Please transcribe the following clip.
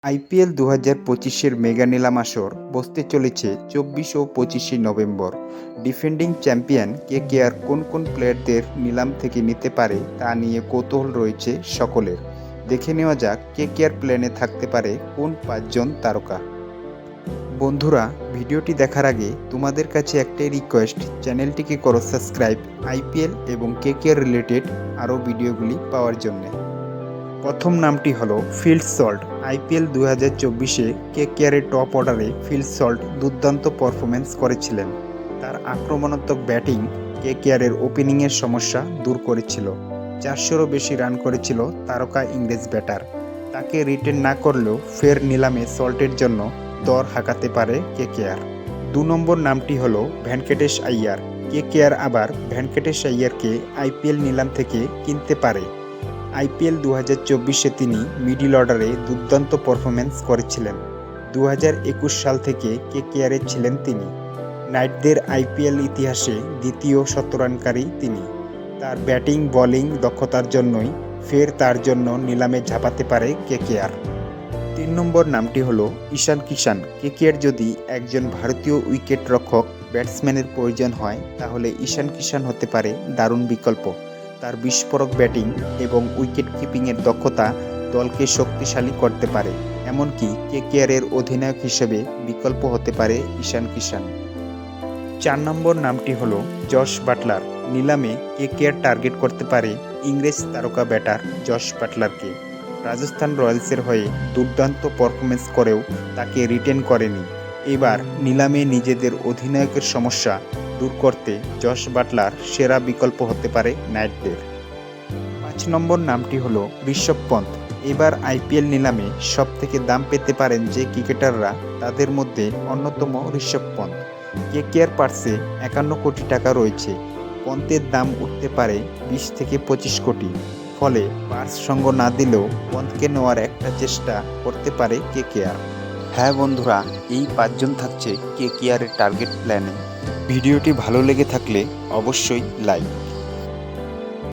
IPL ২০২৫-এর mega নিলাম আসর বসতে চলেছে ২৪ ও ২৫শে নভেম্বর। ডিফেন্ডিং চ্যাম্পিয়ন কেকেআর কোন কোন প্লেয়ারদের নিলাম থেকে নিতে পারে তা নিয়ে কৌতূহল রয়েছে সকলের। দেখে নেওয়া যাক কেকেআর প্ল্যানে থাকতে পারে কোন ৫ জন তারকা। বন্ধুরা, ভিডিওটি দেখার আগে তোমাদের কাছে একটাই রিকোয়েস্ট, চ্যানেলটিকে করো সাবস্ক্রাইব আইপিএল এবং কেকেআর রিলেটেড আরও ভিডিওগুলি পাওয়ার জন্য। প্রথম নামটি হলো ফিল সল্ট। আইপিএল ২০২৪-এ কেকেআরের টপ অর্ডারে ফিল সল্ট দুর্দান্ত পারফরম্যান্স করেছিলেন। তার আক্রমণাত্মক ব্যাটিং কেকেআরের ওপেনিংয়ের সমস্যা দূর করেছিল। ৪০০-রও বেশি রান করেছিল তারকা ইংরেজ ব্যাটার। তাকে রিটেন না করলেও ফের নিলামে সল্টের জন্য দর হাঁকাতে পারে কেকেআর। ২ নম্বর নামটি হলো ভেঙ্কটেশ আইয়ার। কেকেআর আবার ভেঙ্কটেশ আইয়ারকে আইপিএল নিলাম থেকে কিনতে পারে। আইপিএল ২০২৪-এ তিনি মিডল অর্ডারে দুর্দান্ত পারফরম্যান্স করেছিলেন। ২০২১ সাল থেকে কেকেআরে ছিলেন তিনি। নাইটদের আইপিএল ইতিহাসে দ্বিতীয় শতরানকারী তিনি। তার ব্যাটিং বোলিং দক্ষতার জন্যই ফের তার জন্য নিলামে ঝাঁপাতে পারে কেকেআর। ৩ নম্বর নামটি হলো ঈশান কিষান। কেকেআর যদি একজন ভারতীয় উইকেট রক্ষক ব্যাটসম্যানের প্রয়োজন হয় তাহলে ঈশান কিষান হতে পারে দারুণ বিকল্প। তার বিস্ফোরক ব্যাটিং এবং উইকেট কিপিংয়ের দক্ষতা দলকে শক্তিশালী করতে পারে। এমনকি কেকেআরের অধিনায়ক হিসেবে বিকল্প হতে পারে ঈশান কিষান। ৪ নম্বর নামটি হলো জশ বাটলার। নিলামে কেকেআর টার্গেট করতে পারে ইংরেজ তারকা ব্যাটার জশ বাটলারকে। রাজস্থান রয়্যালসের হয়ে দুর্দান্ত পারফরম্যান্স করেও তাকে রিটেন করেনি। এবার নিলামে নিজেদের অধিনায়কের সমস্যা দূর করতে জশ বাটলার সেরা বিকল্প হতে পারে নাইটদের। ৫ নম্বর নামটি হলো ঋষভ পন্থ। এবার আইপিএল নিলামে সবথেকে দাম পেতে পারেন যে ক্রিকেটাররা, তাদের মধ্যে অন্যতম ঋষভ পন্থ। কেকেআর পার্সে ৫১ কোটি টাকা রয়েছে। পন্থের দাম উঠতে পারে ২০ থেকে ২৫ কোটি। ফলে পার্স সঙ্গ না দিলেও পন্থকে নেওয়ার একটা চেষ্টা করতে পারে কেকেআর। হ্যাঁ বন্ধুরা, এই ৫ জন থাকছে কেকেআরের টার্গেট প্ল্যানে। ভিডিওটি ভালো লেগে থাকলে অবশ্যই লাইক।